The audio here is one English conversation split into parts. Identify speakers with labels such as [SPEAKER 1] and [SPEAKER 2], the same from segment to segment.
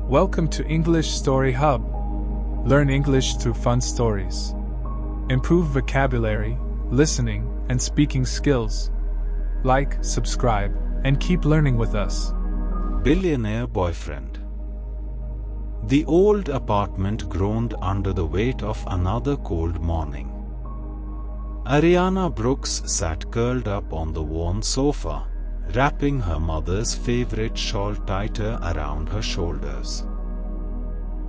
[SPEAKER 1] Welcome to English Story Hub. Learn English through fun stories. Improve vocabulary, listening, and speaking skills. Like, subscribe, and keep learning with us.
[SPEAKER 2] Billionaire boyfriend. The old apartment groaned under the weight of another cold morning. Ariana Brooks sat curled up on the worn sofa, wrapping her mother's favorite shawl tighter around her shoulders.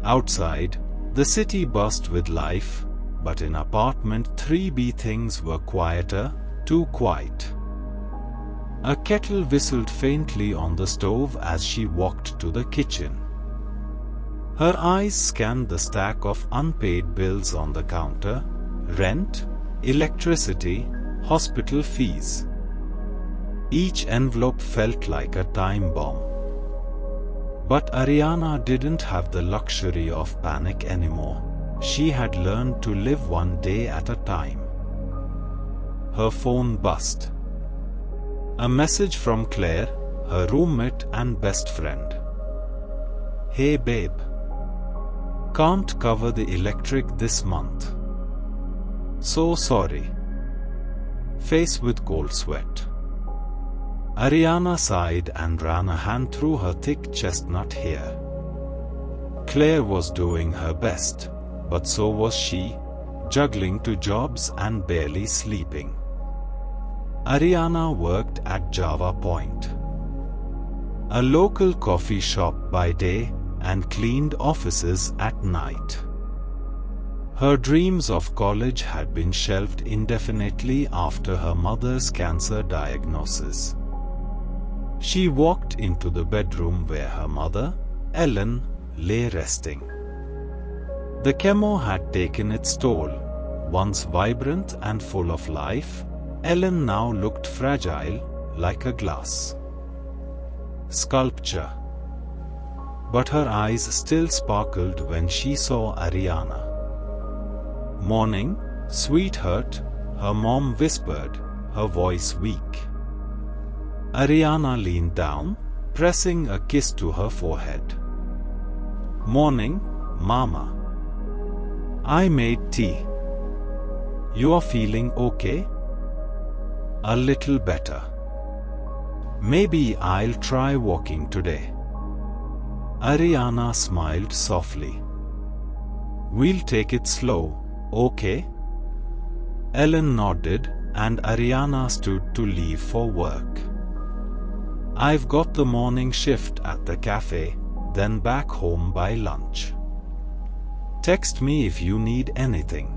[SPEAKER 2] Outside, the city buzzed with life, but in apartment 3B things were quieter, too quiet. A kettle whistled faintly on the stove as she walked to the kitchen. Her eyes scanned the stack of unpaid bills on the counter: rent, electricity, hospital fees. Each envelope felt like a time bomb. But Ariana didn't have the luxury of panic anymore. She had learned to live one day at a time. Her phone buzzed. A message from Claire, her roommate and best friend. "Hey babe. Can't cover the electric this month. So sorry." Face with cold sweat. Ariana sighed and ran a hand through her thick chestnut hair. Claire was doing her best, but so was she, juggling two jobs and barely sleeping. Ariana worked at Java Point, a local coffee shop by day, and cleaned offices at night. Her dreams of college had been shelved indefinitely after her mother's cancer diagnosis. She walked into the bedroom where her mother, Ellen, lay resting. The chemo had taken its toll. Once vibrant and full of life, Ellen now looked fragile, like a glass sculpture. But her eyes still sparkled when she saw Ariana. "Morning, sweetheart," her mom whispered, her voice weak. Ariana leaned down, pressing a kiss to her forehead. "Morning, Mama. I made tea. You are feeling okay?" "A little better. Maybe I'll try walking today." Ariana smiled softly. "We'll take it slow, okay?" Ellen nodded, and Ariana stood to leave for work. "I've got the morning shift at the cafe, then back home by lunch. Text me if you need anything."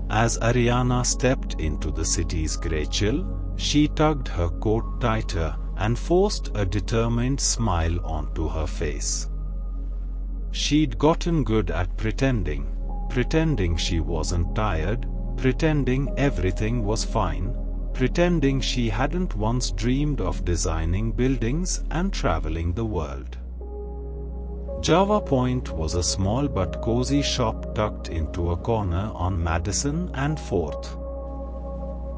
[SPEAKER 2] As Ariana stepped into the city's grey chill, she tugged her coat tighter and forced a determined smile onto her face. She'd gotten good at pretending she wasn't tired, pretending everything was fine, pretending she hadn't once dreamed of designing buildings and traveling the world. Java Point was a small but cozy shop tucked into a corner on Madison and 4th.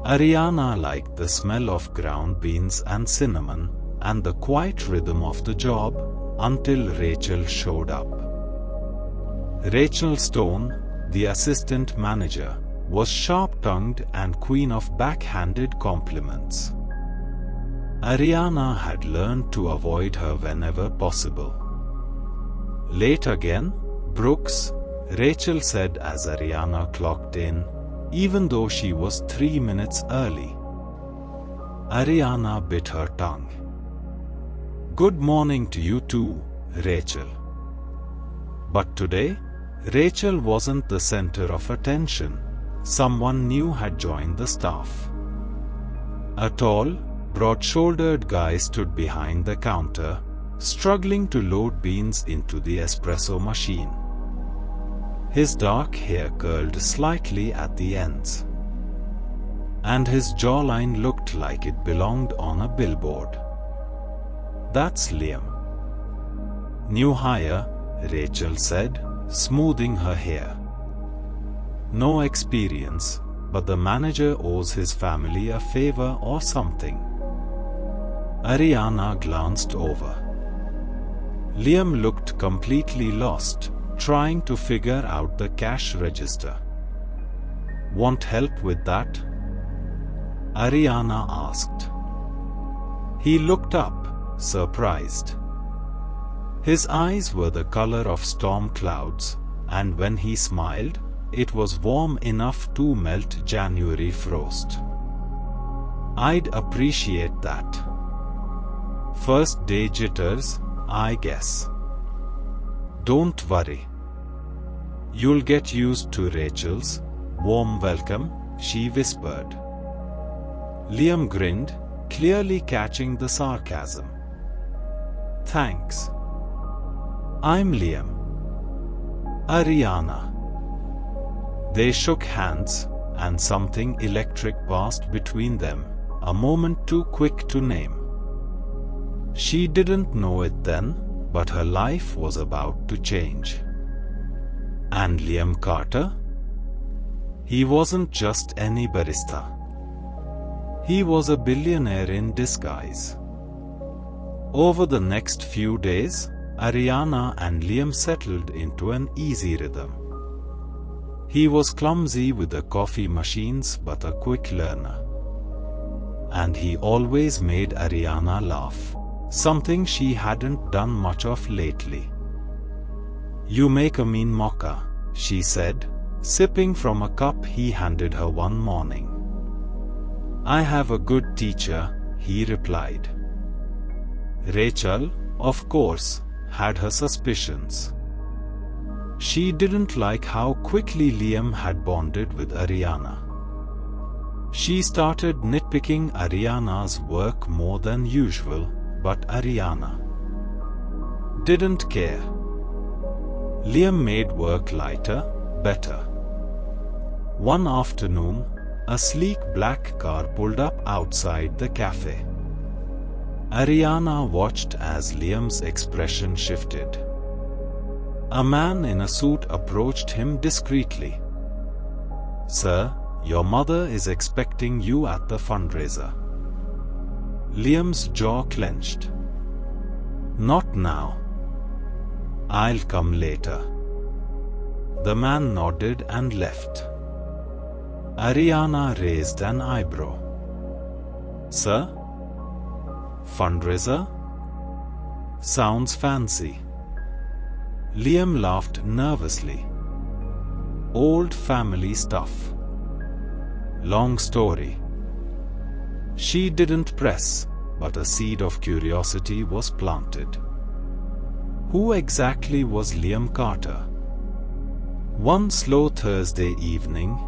[SPEAKER 2] Ariana liked the smell of ground beans and cinnamon, and the quiet rhythm of the job, until Rachel showed up. Rachel Stone, the assistant manager, was sharp-tongued and queen of backhanded compliments. Ariana had learned to avoid her whenever possible. "Late again, Brooks?" Rachel said as Ariana clocked in, even though she was 3 minutes early. Ariana bit her tongue. "Good morning to you too, Rachel." But today, Rachel wasn't the center of attention. Someone new had joined the staff. A tall, broad-shouldered guy stood behind the counter, struggling to load beans into the espresso machine. His dark hair curled slightly at the ends, and his jawline looked like it belonged on a billboard. "That's Liam. New hire," Rachel said, smoothing her hair. "No experience, but the manager owes his family a favor or something." Ariana glanced over. Liam looked completely lost, trying to figure out the cash register. "Want help with that?" Ariana asked. He looked up, surprised. His eyes were the color of storm clouds, and when he smiled, it was warm enough to melt January frost. "I'd appreciate that. First day jitters, I guess." "Don't worry. You'll get used to Rachel's warm welcome," she whispered. Liam grinned, clearly catching the sarcasm. "Thanks. I'm Liam. Ariana." They shook hands, and something electric passed between them, a moment too quick to name. She didn't know it then, but her life was about to change. And Liam Carter? He wasn't just any barista. He was a billionaire in disguise. Over the next few days, Ariana and Liam settled into an easy rhythm. He was clumsy with the coffee machines but a quick learner. And he always made Ariana laugh, something she hadn't done much of lately. "You make a mean mocha," she said, sipping from a cup he handed her one morning. "I have a good teacher," he replied. Rachel, of course, had her suspicions. She didn't like how quickly Liam had bonded with Ariana. She started nitpicking Ariana's work more than usual, but Ariana didn't care. Liam made work lighter, better. One afternoon, a sleek black car pulled up outside the cafe. Ariana watched as Liam's expression shifted. A man in a suit approached him discreetly. "Sir, your mother is expecting you at the fundraiser." Liam's jaw clenched. "Not now. I'll come later." The man nodded and left. Ariana raised an eyebrow. "Sir? Fundraiser? Sounds fancy." Liam laughed nervously. "Old family stuff. Long story." She didn't press, but a seed of curiosity was planted. Who exactly was Liam Carter? One slow Thursday evening,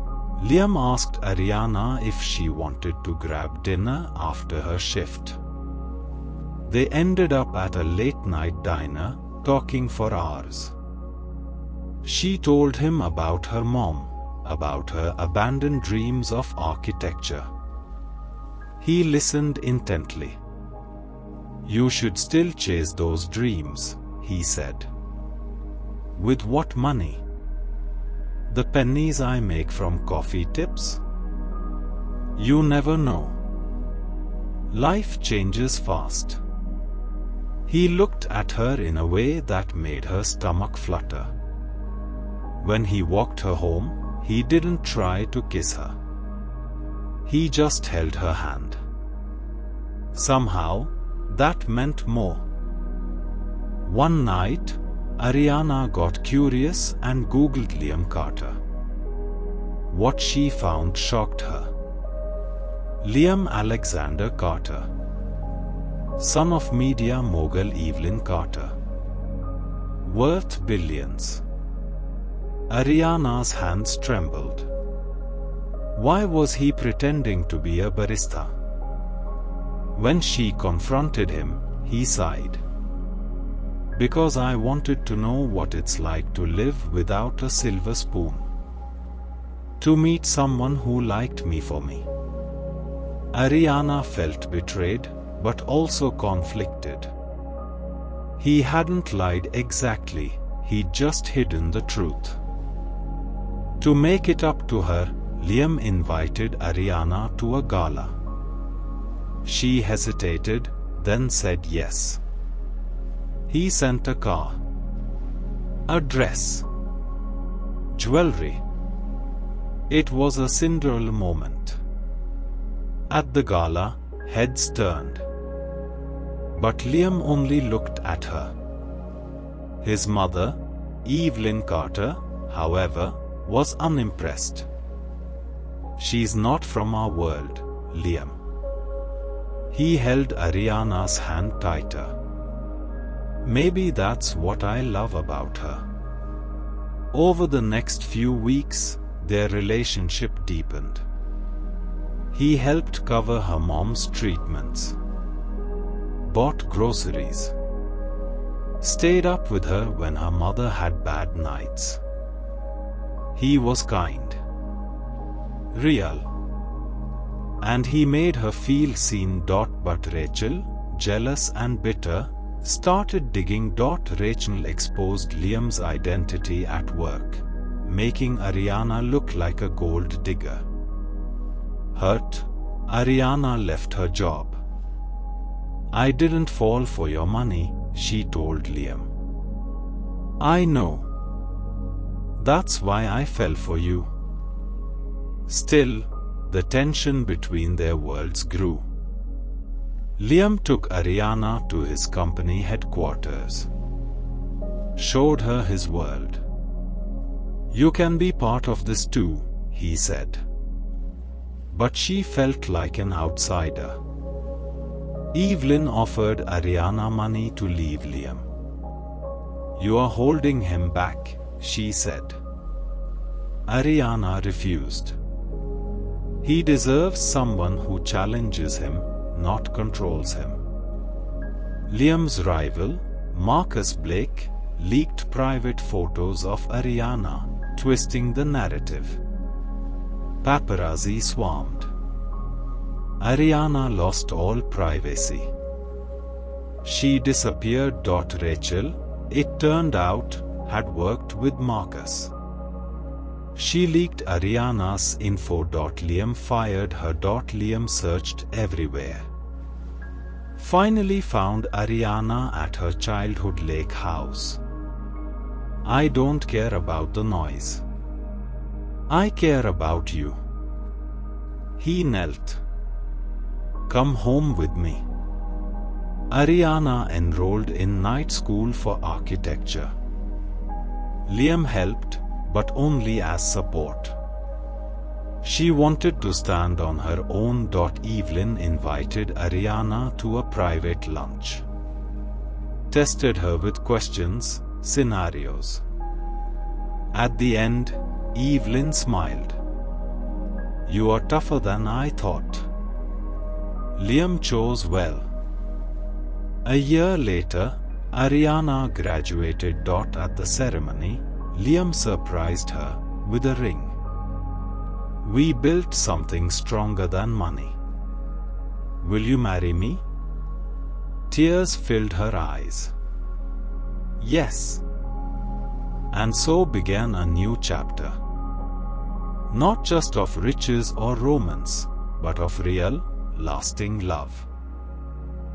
[SPEAKER 2] Liam asked Ariana if she wanted to grab dinner after her shift. They ended up at a late-night diner, talking for hours. She told him about her mom, about her abandoned dreams of architecture. He listened intently. "You should still chase those dreams," he said. "With what money? The pennies I make from coffee tips? You never know. Life changes fast." He looked at her in a way that made her stomach flutter. When he walked her home, he didn't try to kiss her. He just held her hand. Somehow, that meant more. One night, Ariana got curious and Googled Liam Carter. What she found shocked her. Liam Alexander Carter, son of media mogul Evelyn Carter, worth billions. Ariana's hands trembled. Why was he pretending to be a barista? When she confronted him, he sighed. "Because I wanted to know what it's like to live without a silver spoon. To meet someone who liked me for me." Ariana felt betrayed, but also conflicted. He hadn't lied exactly, he'd just hidden the truth. To make it up to her, Liam invited Ariana to a gala. She hesitated, then said yes. He sent a car, a dress, jewelry. It was a Cinderella moment. At the gala, heads turned. But Liam only looked at her. His mother, Evelyn Carter, however, was unimpressed. "She's not from our world, Liam." He held Ariana's hand tighter. "Maybe that's what I love about her." Over the next few weeks, their relationship deepened. He helped cover her mom's treatments, bought groceries, stayed up with her when her mother had bad nights. He was kind, real, and he made her feel seen. But Rachel, jealous and bitter, started digging. Rachel exposed Liam's identity at work, making Ariana look like a gold digger. Hurt, Ariana left her job. "I didn't fall for your money," she told Liam. "I know. That's why I fell for you." Still, the tension between their worlds grew. Liam took Ariana to his company headquarters, showed her his world. "You can be part of this too," he said. But she felt like an outsider. Evelyn offered Ariana money to leave Liam. "You are holding him back," she said. Ariana refused. "He deserves someone who challenges him, not controls him." Liam's rival, Marcus Blake, leaked private photos of Ariana, twisting the narrative. Paparazzi swarmed. Ariana lost all privacy. She disappeared. Rachel, it turned out, had worked with Marcus. She leaked Ariana's info. Liam fired her. Liam searched everywhere. Finally found Ariana at her childhood lake house. "I don't care about the noise. I care about you." He knelt. "Come home with me." Ariana enrolled in night school for architecture. Liam helped, but only as support. She wanted to stand on her own. Evelyn invited Ariana to a private lunch. Tested her with questions, scenarios. At the end, Evelyn smiled. "You are tougher than I thought." Liam chose well. A year later, Ariana graduated. At the ceremony, Liam surprised her with a ring. "We built something stronger than money. Will you marry me?" Tears filled her eyes. "Yes." And so began a new chapter. Not just of riches or romance, but of real, lasting love.